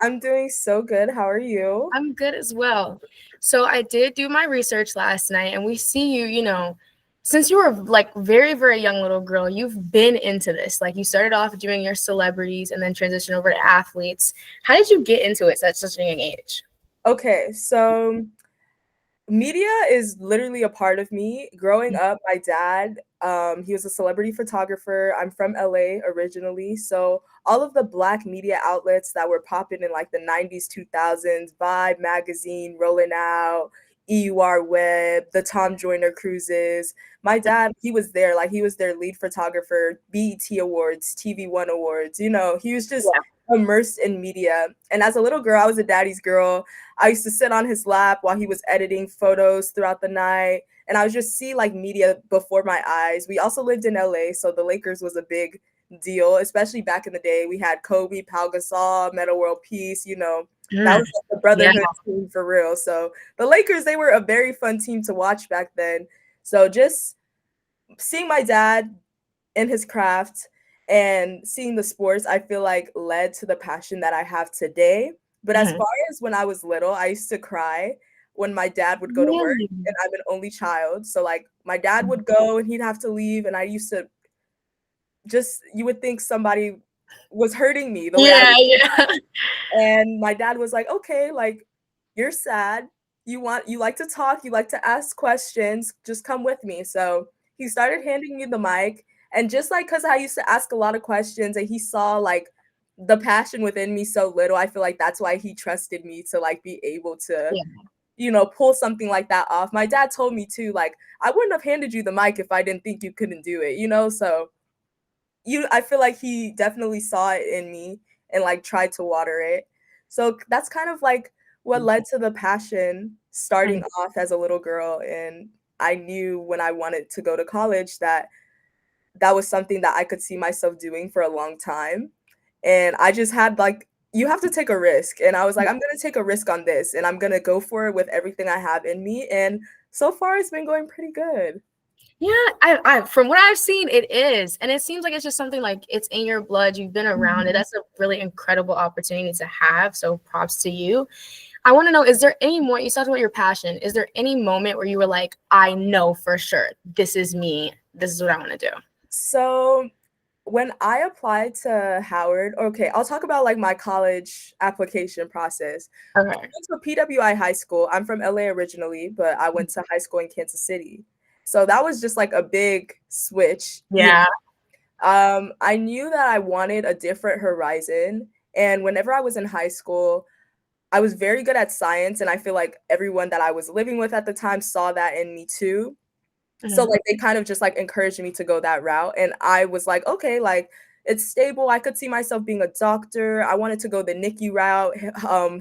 I'm doing so good. How are you? I'm good as well. So I did do my research last night, and we see you, since you were like very, very young little girl, you've been into this. Like you started off doing your celebrities and then transitioned over to athletes. How did you get into it at such a young age? Okay, so media is literally a part of me. Growing up, my dad, he was a celebrity photographer. I'm from LA originally, so all of the black media outlets that were popping in like the 90s, 2000s, Vibe magazine, Rolling Out, EUR Web, the Tom Joyner cruises. My dad, he was there, like he was their lead photographer, BET Awards, TV One Awards. He was just Yeah. immersed in media. And as a little girl, I was a daddy's girl. I used to sit on his lap while he was editing photos throughout the night. And I would just see like media before my eyes. We also lived in LA, so the Lakers was a big deal, especially back in the day. We had Kobe, Pau Gasol, Metta World Peace, that Mm, was like the yeah. brotherhood team for real. So the Lakers, they were a very fun team to watch back then. So just seeing my dad in his craft and seeing the sports, I feel like led to the passion that I have today. But as Mhm. far as when I was little, I used to cry when my dad would go to work, Really? and I'm an only child. So like my dad would go and he'd have to leave, and I used to just, you would think somebody was hurting me the way I Yeah, was. yeah. And my dad was like, "Okay, like you're sad. You like to talk, you like to ask questions, just come with me." So he started handing me the mic, and just like cuz I used to ask a lot of questions and he saw like the passion within me so little, I feel like that's why he trusted me to like be able to, Yeah. pull something like that off. My dad told me too, like, I wouldn't have handed you the mic if I didn't think you couldn't do it. So I feel like he definitely saw it in me and like tried to water it. So that's kind of like what led to the passion starting Mm. off as a little girl. And I knew when I wanted to go to college that that was something that I could see myself doing for a long time. And I just had like, you have to take a risk. And I was like, I'm going to take a risk on this and I'm going to go for it with everything I have in me. And so far, it's been going pretty good. Yeah, I from what I've seen, it is. And it seems like it's just something like it's in your blood. You've been around it. Mhm. That's a really incredible opportunity to have. So props to you. I want to know, is there any more, you talked about your passion. Is there any moment where you were like, I know for sure, this is me. This is what I want to do? So when I applied to Howard, okay, I'll talk about like my college application process. I Okay. went to PWI high school. I'm from LA originally, but I went to high school in Kansas City. So that was just like a big switch. Yeah. I knew that I wanted a different horizon. And whenever I was in high school, I was very good at science. And I feel like everyone that I was living with at the time saw that in me too. So, Mhm. like, they kind of just, like, encouraged me to go that route, and I was like, "Okay, like, it's stable." I could see myself being a doctor. I wanted to go the NICU route,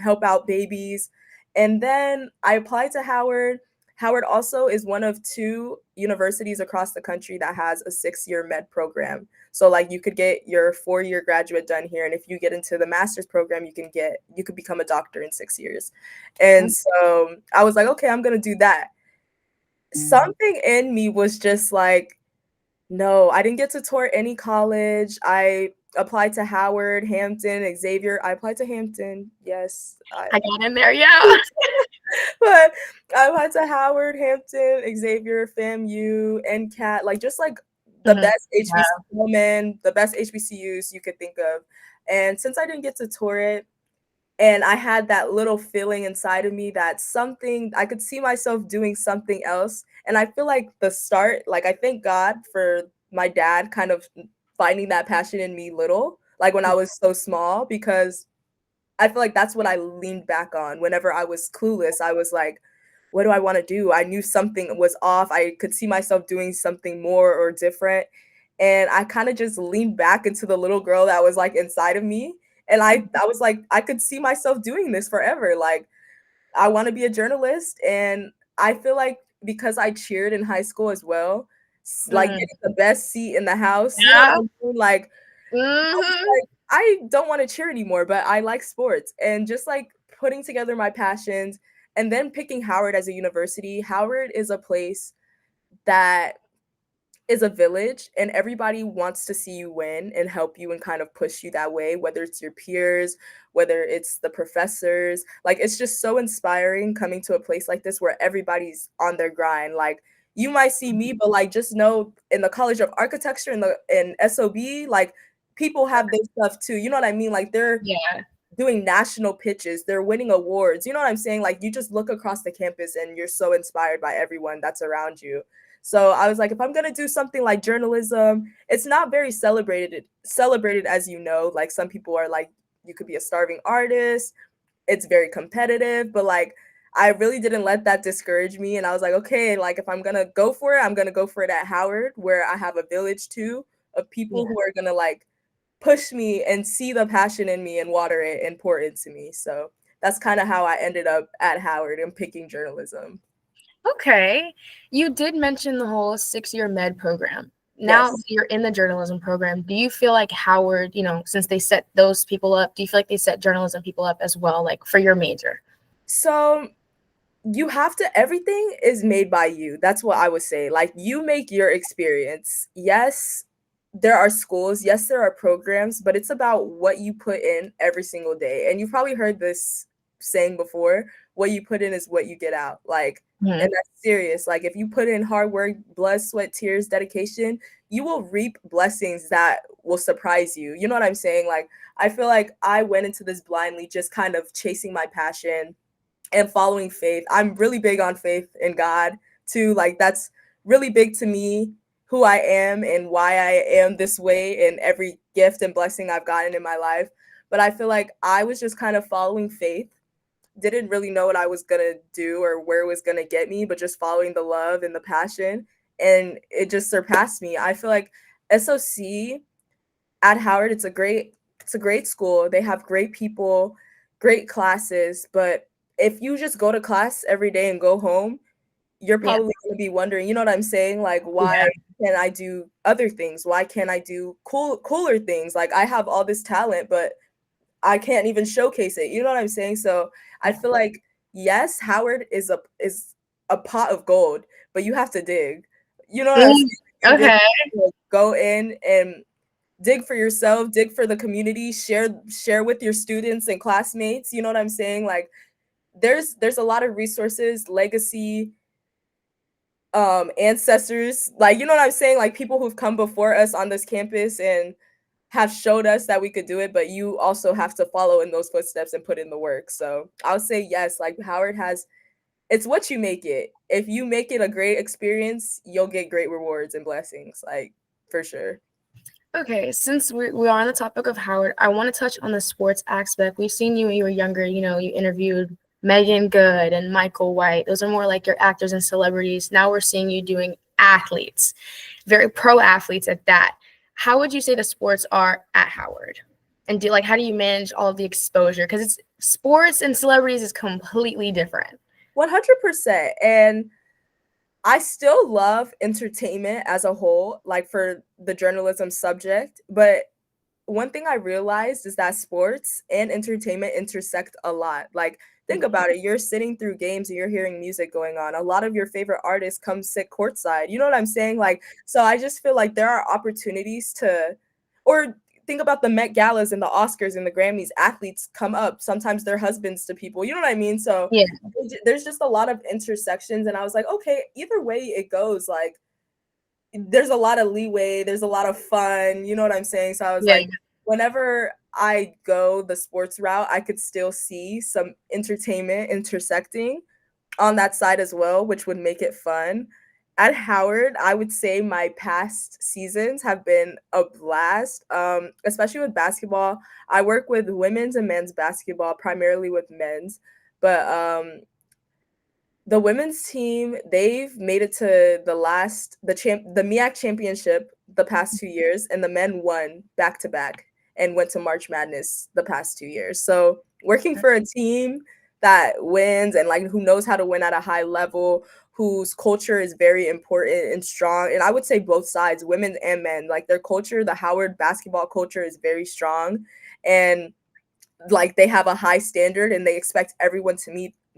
help out babies, and then I applied to Howard. Howard also is one of 2 universities across the country that has a 6-year med program. So, like, you could get your 4-year graduate done here, and if you get into the master's program, you could become a doctor in 6 years. And so, I was like, "Okay, I'm gonna do that." Something in me was just like, no, I didn't get to tour any college. I applied to Howard, Hampton, Xavier. I applied to Hampton, yes. I got in there. Yeah. But I applied to Howard, Hampton, Xavier, FAMU, NCAT, like just like the Mhm. best Yeah. HBC woman, the best HBCUs you could think of. And since I didn't get to tour it, and I had that little feeling inside of me that something I could see myself doing something else. And I feel like the start, like I thank God for my dad kind of finding that passion in me little, like when I was so small, because I feel like that's what I leaned back on whenever I was clueless. I was like, what do I want to do? I knew something was off. I could see myself doing something more or different. And I kind of just leaned back into the little girl that was like inside of me. And I was like, I could see myself doing this forever. Like, I want to be a journalist. And I feel like because I cheered in high school as well, like Mm. getting the best seat in the house, you know Yeah. what I mean? Like, Mhm. like, I don't wanna cheer anymore, but I like sports, and just, like, putting together my passions and then picking Howard as a university. Howard is a place that is a village, and everybody wants to see you win and help you and kind of push you that way, whether it's your peers, whether it's the professors. Like, it's just so inspiring coming to a place like this where everybody's on their grind. Like, you might see me, but like, just know in the College of Architecture and the in SOB, like, people have this stuff too. You know what I mean? Like, they're Yeah. doing national pitches, they're winning awards. You know what I'm saying? Like, you just look across the campus and you're so inspired by everyone that's around you. So I was like, if I'm gonna do something like journalism, it's not very celebrated as you know. Like, some people are like, you could be a starving artist. It's very competitive, but like, I really didn't let that discourage me. And I was like, okay, like, if I'm gonna go for it, I'm gonna go for it at Howard, where I have a village too of people Yeah. who are gonna like push me and see the passion in me and water it and pour into me. So that's kind of how I ended up at Howard and picking journalism. Okay. You did mention the whole 6-year med program. Now Yes. you're in the journalism program. Do you feel like Howard, since they set those people up, do you feel like they set journalism people up as well, like for your major? So you have to, everything is made by you. That's what I would say. Like, you make your experience. Yes, there are schools, yes, there are programs, but it's about what you put in every single day. And you've probably heard this saying before, what you put in is what you get out. Like, Mhm. and that's serious. Like, if you put in hard work, blood, sweat, tears, dedication, you will reap blessings that will surprise you. You know what I'm saying? Like, I feel like I went into this blindly, just kind of chasing my passion and following faith. I'm really big on faith in God too. Like, that's really big to me, who I am and why I am this way and every gift and blessing I've gotten in my life. But I feel like I was just kind of following faith. Didn't really know what I was going to do or where it was going to get me, but just following the love and the passion, and it just surpassed me. I feel like SOC at Howard, it's a great school. They have great people, great classes, but if you just go to class every day and go home, you're Yeah. probably going to be wondering, you know what I'm saying? Like, Yeah. why can't I do other things? Why can't I do cooler things? Like, I have all this talent, but I can't even showcase it. You know what I'm saying? So I feel like, yes, Howard is a pot of gold, but you have to dig. You know what I'm Mm, saying? You really okay. have to go in and dig for yourself, dig for the community, share with your students and classmates. You know what I'm saying? Like, there's a lot of resources, legacy, ancestors, like, you know what I'm saying? Like, people who've come before us on this campus and have showed us that we could do it, but you also have to follow in those footsteps and put in the work. So I would say yes, like, Howard has, it's what you make it. If you make it a great experience, you'll get great rewards and blessings, like, for sure. Okay, since we are on the topic of Howard, I want to touch on the sports aspect. We've seen you when you were younger, you interviewed Megan Good and Michael White. Those are more like your actors and celebrities. Now we're seeing you doing athletes, very pro athletes at that. How would you say the sports are at Howard? And how do you manage all of the exposure? Because it's sports and celebrities is completely different. 100%. And I still love entertainment as a whole, like, for the journalism subject, but one thing I realized is that sports and entertainment intersect a lot. Like, think about it. You're sitting through games and you're hearing music going on. A lot of your favorite artists come sit courtside. You know what I'm saying? Like, so I just feel like there are opportunities to, or think about the Met Galas and the Oscars and the Grammys. Athletes come up. Sometimes they're husbands to people. You know what I mean? So Yeah. there's just a lot of intersections. And I was like, okay, either way it goes, like, there's a lot of leeway, there's a lot of fun, you know what I'm saying? So I was Yeah. like, whenever I go the sports route, I could still see some entertainment intersecting on that side as well, which would make it fun. At Howard, I would say my past seasons have been a blast, especially with basketball. I work with women's and men's basketball, primarily with men's, but the women's team, they've made it to the MEAC championship the past 2 years, and the men won back to back and went to March Madness the past 2 years. So working for a team that wins and, like, who knows how to win at a high level, whose culture is very important and strong, and I would say both sides, women and men, like, their culture, the Howard basketball culture is very strong, and, like, they have a high standard and they expect everyone to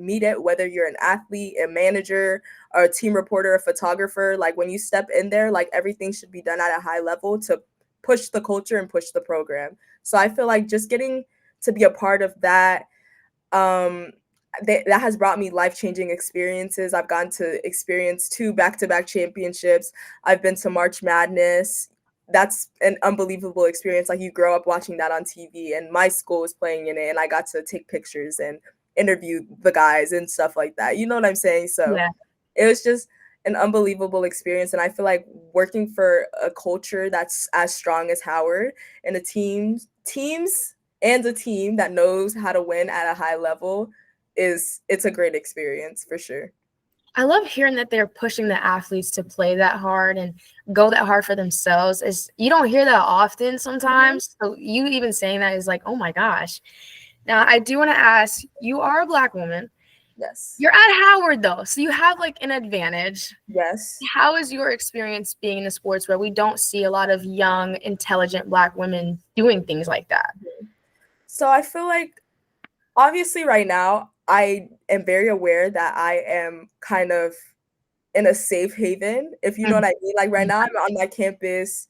meet it, whether you're an athlete, a manager, or a team reporter, a photographer. Like when you step in there, like everything should be done at a high level to push the culture and push the program. So I feel like just getting to be a part of that, that has brought me life-changing experiences. I've gotten to experience 2 back-to-back championships. I've been to March Madness. That's an unbelievable experience. Like you grow up watching that on TV, and my school was playing in it, and I got to take pictures and interview the guys and stuff like that. You know what I'm saying? So Yeah. it was just an unbelievable experience, and I feel like working for a culture that's as strong as Howard and teams and a team that knows how to win at a high level it's a great experience for sure. I love hearing that they're pushing the athletes to play that hard and go that hard for themselves. Is you don't hear that often sometimes. So you even saying that is like, oh my gosh. Now I do want to ask, you are a Black woman. Yes. You're at Howard though, so you have like an advantage. Yes. How is your experience being in the sports where we don't see a lot of young, intelligent Black women doing things like that? So I feel like obviously right now I am very aware that I am kind of in a safe haven, if you know what I mean. Like right now I'm on my campus,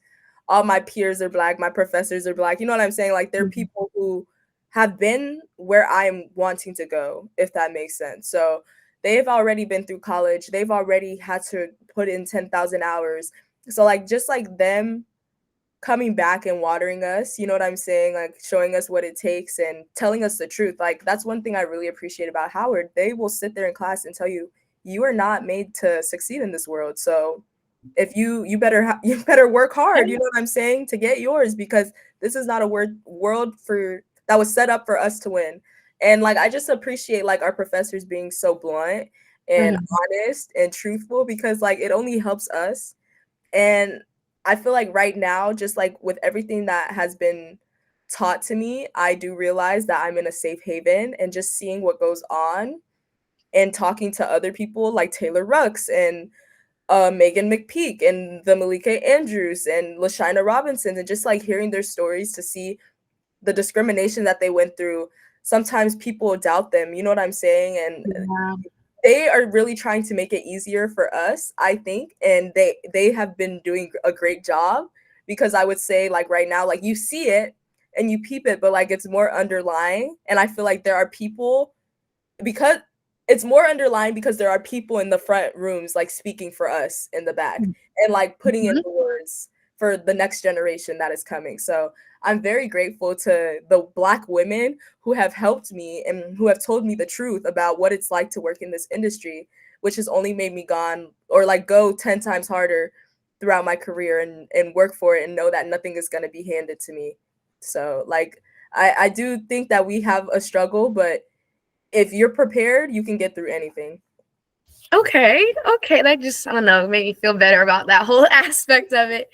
all my peers are Black, my professors are Black. You know what I'm saying? Like there are people who have been where I'm wanting to go, if that makes sense. So they've already been through college. They've already had to put in 10,000 hours. So like just like them coming back and watering us, you know what I'm saying? Like showing us what it takes and telling us the truth. Like that's one thing I really appreciate about Howard. They will sit there in class and tell you, you are not made to succeed in this world. So if you better work hard, you know what I'm saying, to get yours, because this is not a world for that was set up for us to win. And like I just appreciate like our professors being so blunt and honest and truthful, because like it only helps us. And I feel like right now, just like with everything that has been taught to me, I do realize that I'm in a safe haven, and just seeing what goes on and talking to other people like Taylor Rux and Megan McPeak and the Malika Andrews and LaShina Robinson, and just like hearing their stories to see the discrimination that they went through. Sometimes people doubt them, you know what I'm saying? And they are really trying to make it easier for us, I think, and they have been doing a great job, because I would say like right now, like you see it and you peep it, but like it's more underlying. And I feel like there are people, because it's more underlying because there are people in the front rooms like speaking for us in the back and like putting in the words for the next generation that is coming. So I'm very grateful to the Black women who have helped me and who have told me the truth about what it's like to work in this industry, which has only made me go 10 times harder throughout my career and work for it and know that nothing is going to be handed to me. So like, I do think that we have a struggle, but if you're prepared, you can get through anything. Okay. That just, I don't know, made me feel better about that whole aspect of it.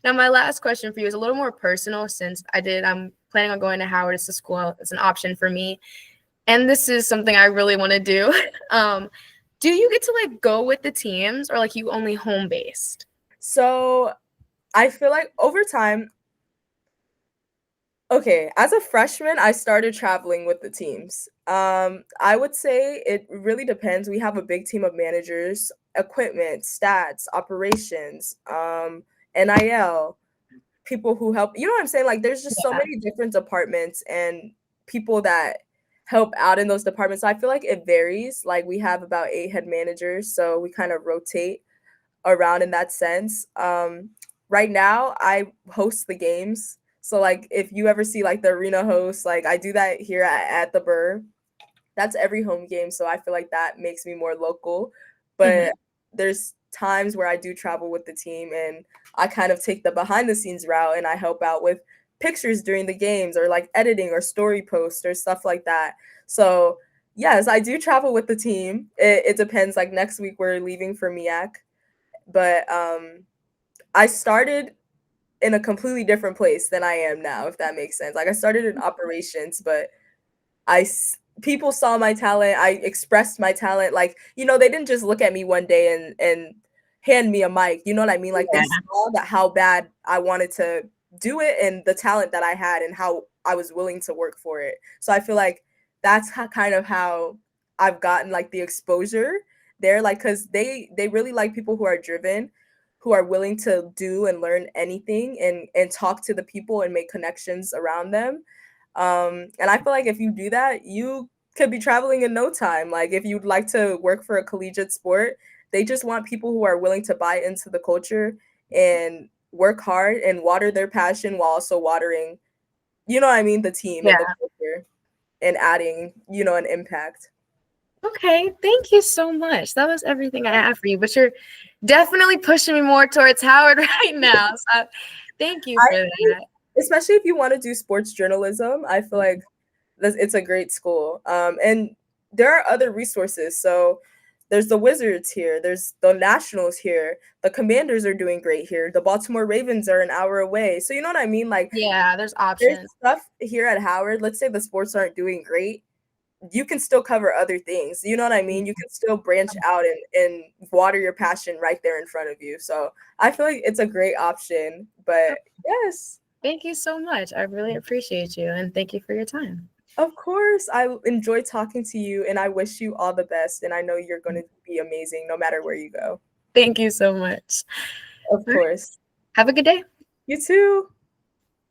Now, my last question for you is a little more personal, since I'm planning on going to Howard. It's a school, it's an option for me. And this is something I really want to do. Do you get to like go with the teams, or like you only home based? So I feel like over time, okay, as a freshman, I started traveling with the teams. I would say it really depends. We have a big team of managers, equipment, stats, operations, NIL, people who help. You know what I'm saying? Like there's just so many different departments and people that help out in those departments. So I feel like it varies. Like we have about 8 head managers, so we kind of rotate around in that sense. Right now, I host the games. So like if you ever see like the arena host, like I do that here at the Burr. That's every home game. So I feel like that makes me more local. But there's times where I do travel with the team, and I kind of take the behind the scenes route, and I help out with pictures during the games, or like editing or story posts or stuff like that. So yes, I do travel with the team. It depends. Like next week we're leaving for MEAC, but I started in a completely different place than I am now, if that makes sense. Like I started in operations, but people saw my talent. I expressed my talent. Like, you know, they didn't just look at me one day and hand me a mic. You know what I mean? Like they saw that how bad I wanted to do it, and the talent that I had, and how I was willing to work for it. So I feel like that's kind of how I've gotten like the exposure there, like because they really like people who are driven, who are willing to do and learn anything and talk to the people and make connections around them. And I feel like if you do that, you could be traveling in no time. Like if you'd like to work for a collegiate sport, they just want people who are willing to buy into the culture and work hard and water their passion while also watering, you know what I mean, the team and the Yeah. culture and adding, you know, an impact. Okay, thank you so much. That was everything I had for you, but you're definitely pushing me more towards Howard right now. So thank you I for think, that. especially if you want to do sports journalism, I feel like it's a great school. And there are other resources. So there's the Wizards here, there's the Nationals here, the Commanders are doing great here, the Baltimore Ravens are an hour away. So you know what I mean? Like Yeah, there's there's options. stuff here at Howard. Let's say the sports aren't doing great, you can still cover other things. You know what I mean? You can still branch out and water your passion right there in front of you. So I feel like it's a great option. But yes, Thank you so much. I really appreciate you, and thank you for your time. of course. I enjoy talking to you and I wish you all the best. And I know you're going to be amazing no matter where you go. Thank you so much. Of course. Have a good day. You too.